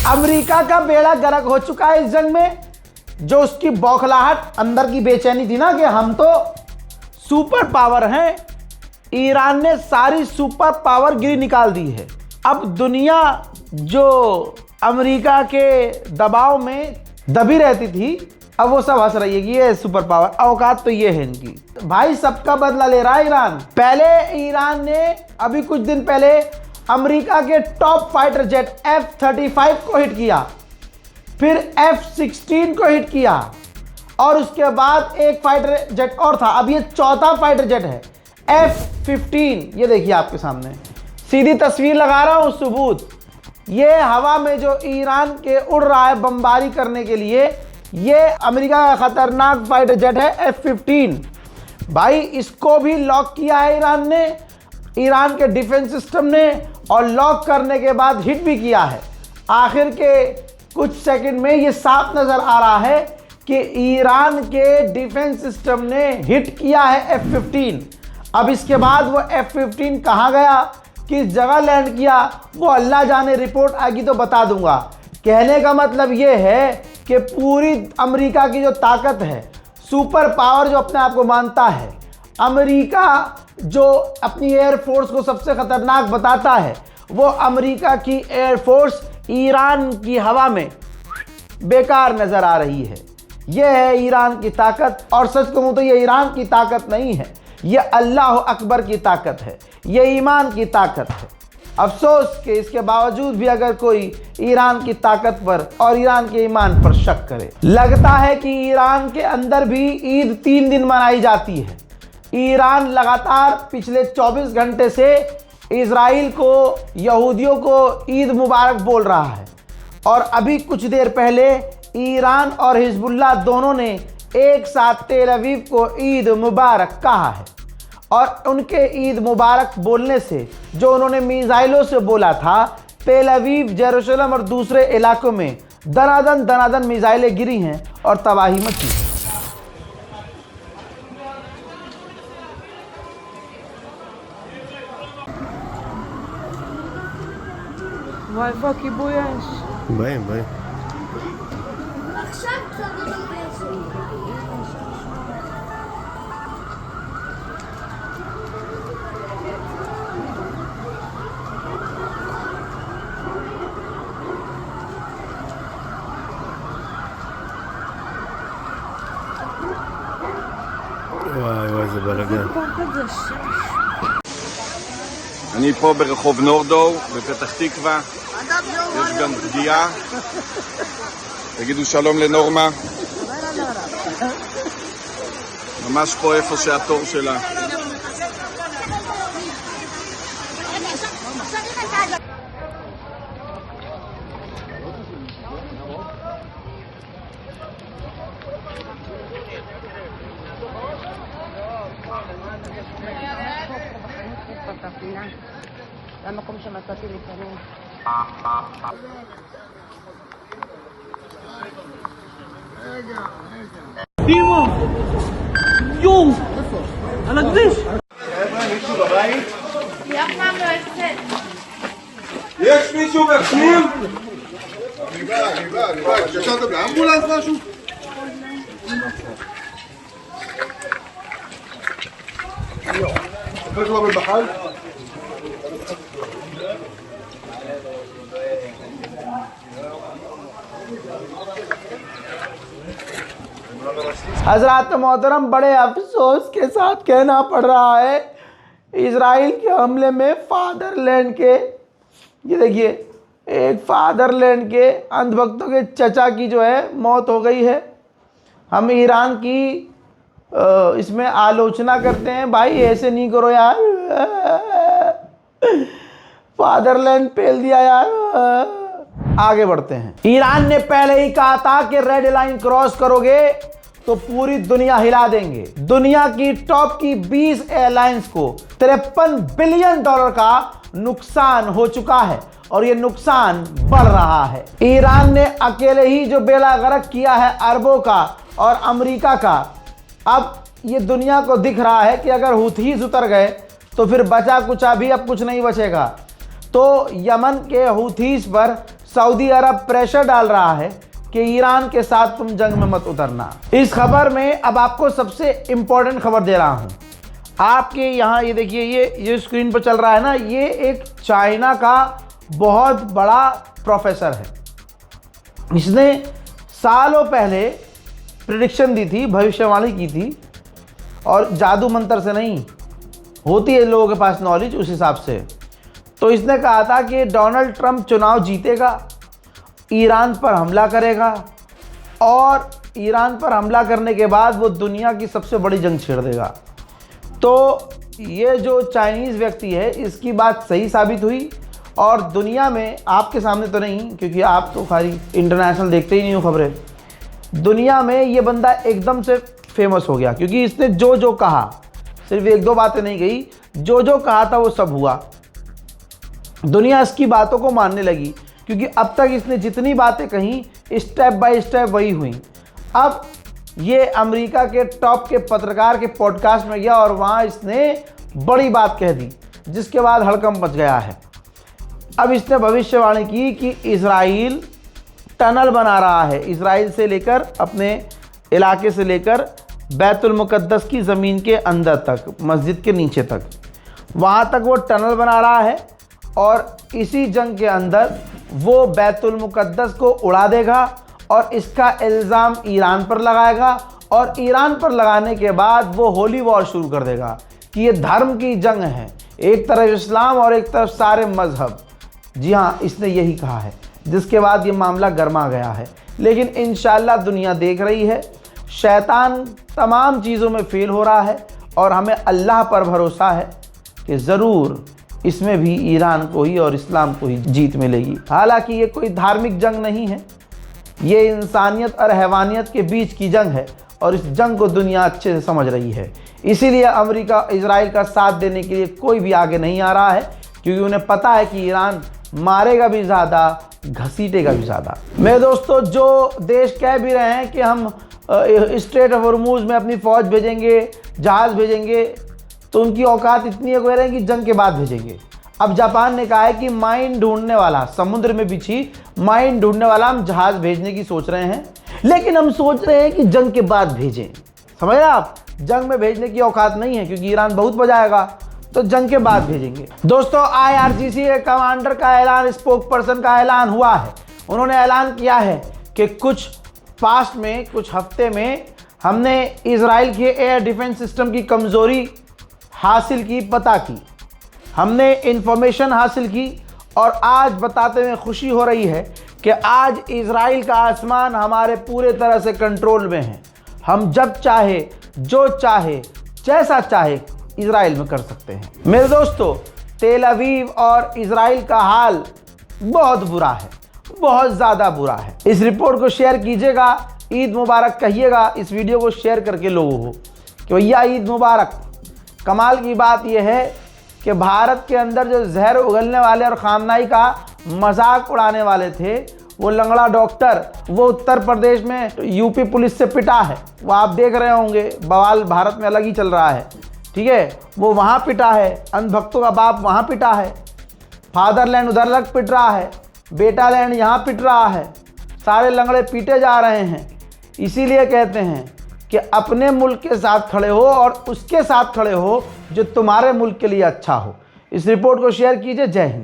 America का बेड़ा गर्क हो चुका है इस जंग में। जो उसकी बौखलाहट, अंदर की बेचैनी थी ना कि हम तो सुपर पावर हैं, ईरान ने सारी सुपर पावर गिरी निकाल दी है। अब दुनिया जो अमेरिका के दबाव में दबी रहती थी, अब वो सब हंस रही है कि ये सुपर पावर, औकात तो ये है इनकी। भाई सबका बदला ले रहा है ईरान। पहले ईरान ने अभी कुछ दिन पहले अमेरिका के टॉप फाइटर जेट F-35 को हिट किया, फिर F-16 को हिट किया और उसके बाद एक फाइटर जेट और था। अब ये चौथा फाइटर जेट है F-15। ये देखिए आपके सामने सीधी तस्वीर लगा रहा हूं, सबूत। ये हवा में जो ईरान के उड़ रहा है बमबारी करने के लिए, ये अमेरिका का खतरनाक फाइटर जेट है F-15। भाई इसको भी लॉक किया है ईरान ने, ईरान के डिफेंस सिस्टम ने, और लॉक करने के बाद हिट भी किया है। आखिर के कुछ सेकंड में ये साफ नजर आ रहा है कि ईरान के डिफेंस सिस्टम ने हिट किया है F-15। अब इसके बाद वो F-15 कहाँ गया, किस जगह लैंड किया, वो अल्लाह जाने, रिपोर्ट आएगी तो बता दूंगा। कहने का मतलब ये है कि पूरी अमेरिका की जो ताकत है, सुपर पावर जो अपने आप को मानता है, अमेरिका जो अपनी एयरफोर्स को सबसे खतरनाक बताता है, वो अमेरिका की एयरफोर्स ईरान की हवा में बेकार नजर आ रही है। यह है ईरान की ताकत। और सच कहूं तो ये ईरान की ताकत नहीं है, ये अल्लाह अकबर की ताकत है, ये ईमान की ताकत है। अफसोस कि इसके बावजूद भी अगर कोई ईरान की ताकत पर और ईरान के ईमान पर शक करे। लगता है कि ईरान के अंदर भी ईद 3 दिन मनाई जाती है। ईरान लगातार पिछले 24 घंटे से इजराइल को, यहूदियों को ईद मुबारक बोल रहा है। और अभी कुछ देर पहले ईरान और हिजबुल्लाह दोनों ने एक साथ तेल अवीव को ईद मुबारक कहा है। और उनके ईद मुबारक बोलने से जो उन्होंने मिसाइलों से बोला था, तेल अवीव, जेरूशलम और दूसरे इलाकों में दनादन मिसाइलें गिरी हैं और तबाही मची। Vai, vó, que boias. Bem, bem. וואי, זה בלגן. אני פה ברחוב נורדו, בפתח תקווה. יש גם פגיעה. תגידו שלום לנורמה. ממש פה איפה שהתור שלה. זה המקום שמצאתי להיכנס. דימו! יום! על הכביש! חבר'ה, מישהו בבית? אף פעם לא יוצאת. יש מישהו בפנים? אני בא, התקשרתם לאמבולנס משהו? צריך לבוא בחל? हजरात मोहतरम, बड़े अफसोस के साथ कहना पड़ रहा है, इजराइल के हमले में फादरलैंड के, ये देखिए, एक फादरलैंड के अंधभक्तों के चचा की जो है मौत हो गई है। हम ईरान की इसमें आलोचना करते हैं, भाई ऐसे नहीं करो यार, फादरलैंड पेल दिया यार। आगे बढ़ते हैं। ईरान ने पहले ही कहा था कि रेड लाइन क्रॉस करोगे तो पूरी दुनिया हिला देंगे। दुनिया की टॉप की 20 एयरलाइंस को $53 बिलियन का नुकसान हो चुका है और ये नुकसान बढ़ रहा है। ईरान ने अकेले ही जो बेड़ा गर्क किया है अरबों का और अमेरिका का, अब ये दुनिया को दिख रहा है कि अगर हुथीज उतर गए तो फिर बचा कुचा भी अब कुछ नहीं बचेगा। तो यमन के हुथीज पर सऊदी अरब प्रेशर डाल रहा है कि ईरान के साथ तुम जंग में मत उतरना। इस खबर में अब आपको सबसे इंपॉर्टेंट खबर दे रहा हूं। आपके यहाँ ये देखिए, ये स्क्रीन पर चल रहा है ना, ये एक चाइना का बहुत बड़ा प्रोफेसर है। इसने सालों पहले प्रेडिक्शन दी थी, भविष्यवाणी की थी, और जादू मंत्र से नहीं, होती है लोगों के पास नॉलेज उस हिसाब से। तो इसने कहा था कि डोनाल्ड ट्रंप चुनाव जीतेगा, ईरान पर हमला करेगा, और ईरान पर हमला करने के बाद वो दुनिया की सबसे बड़ी जंग छेड़ देगा। तो ये जो चाइनीज़ व्यक्ति है, इसकी बात सही साबित हुई, और दुनिया में, आपके सामने तो नहीं क्योंकि आप तो खाली इंटरनेशनल देखते ही नहीं हो खबरें, दुनिया में ये बंदा एकदम से फेमस हो गया क्योंकि इसने जो जो कहा, सिर्फ एक दो बातें नहीं कही, जो जो कहा था वो सब हुआ। दुनिया इसकी बातों को मानने लगी क्योंकि अब तक इसने जितनी बातें कही स्टेप बाय स्टेप वही हुई। अब ये अमेरिका के टॉप के पत्रकार के पॉडकास्ट में गया और वहाँ इसने बड़ी बात कह दी, जिसके बाद हड़कंप मच गया है। अब इसने भविष्यवाणी की कि इजराइल टनल बना रहा है, इजराइल से लेकर अपने इलाके से लेकर बैतुल मुकद्दस की ज़मीन के अंदर तक, मस्जिद के नीचे तक, वहाँ तक वो टनल बना रहा है, और इसी जंग के अंदर वो बैतुल मुकद्दस को उड़ा देगा और इसका इल्ज़ाम ईरान पर लगाएगा, और ईरान पर लगाने के बाद वो होली वॉर शुरू कर देगा कि ये धर्म की जंग है, एक तरफ इस्लाम और एक तरफ सारे मज़हब। जी हाँ, इसने यही कहा है, जिसके बाद ये मामला गर्मा गया है। लेकिन इंशाअल्लाह दुनिया देख रही है, शैतान तमाम चीज़ों में फेल हो रहा है, और हमें अल्लाह पर भरोसा है कि ज़रूर इसमें भी ईरान को ही और इस्लाम को ही जीत मिलेगी। हालांकि ये कोई धार्मिक जंग नहीं है, ये इंसानियत और हैवानियत के बीच की जंग है, और इस जंग को दुनिया अच्छे से समझ रही है। इसीलिए अमेरिका इजराइल का साथ देने के लिए कोई भी आगे नहीं आ रहा है, क्योंकि उन्हें पता है कि ईरान मारेगा भी ज़्यादा, घसीटेगा भी ज़्यादा। मेरे दोस्तों, जो देश कह भी रहे हैं कि हम स्ट्रेट ऑफ हॉर्मुज़ में अपनी फ़ौज भेजेंगे, जहाज़ भेजेंगे, तो उनकी औकात इतनी है, कह रहे हैं कि जंग के बाद भेजेंगे। अब जापान ने कहा है कि माइन ढूंढने वाला, समुद्र में बिछी माइन ढूंढने वाला हम जहाज़ भेजने की सोच रहे हैं, लेकिन हम सोच रहे हैं कि जंग के बाद भेजें। समझ रहे आप, जंग में भेजने की औकात नहीं है क्योंकि ईरान बहुत बजाएगा, तो जंग के बाद भेजेंगे। दोस्तों, IRGC के कमांडर का ऐलान, स्पोक पर्सन का ऐलान हुआ है। उन्होंने ऐलान किया है कि कुछ पास्ट में, कुछ हफ्ते में हमने इजराइल के एयर डिफेंस सिस्टम की कमज़ोरी हासिल की, पता की, हमने इंफॉर्मेशन हासिल की, और आज बताते हुए खुशी हो रही है कि आज इजराइल का आसमान हमारे पूरे तरह से कंट्रोल में है। हम जब चाहे, जो चाहे, जैसा चाहे इजराइल में कर सकते हैं। मेरे दोस्तों, तेल अवीव और इजराइल का हाल बहुत बुरा है, बहुत ज़्यादा बुरा है। इस रिपोर्ट को शेयर कीजिएगा, ईद मुबारक कहिएगा इस वीडियो को शेयर करके लोगों को कि भैया ईद मुबारक। कमाल की बात यह है कि भारत के अंदर जो जहर उगलने वाले और खामनाई का मजाक उड़ाने वाले थे, वो लंगड़ा डॉक्टर, वो उत्तर प्रदेश में यूपी पुलिस से पिटा है। वो आप देख रहे होंगे, बवाल भारत में अलग ही चल रहा है, ठीक है। वो वहाँ पिटा है, अंधभक्तों का बाप वहाँ पिटा है, फादरलैंड उधर अलग पिट रहा है, बेटा लैंड यहाँ पिट रहा है, सारे लंगड़े पीटे जा रहे हैं। इसीलिए कहते हैं कि अपने मुल्क के साथ खड़े हो और उसके साथ खड़े हो जो तुम्हारे मुल्क के लिए अच्छा हो। इस रिपोर्ट को शेयर कीजिए। जय हिंद।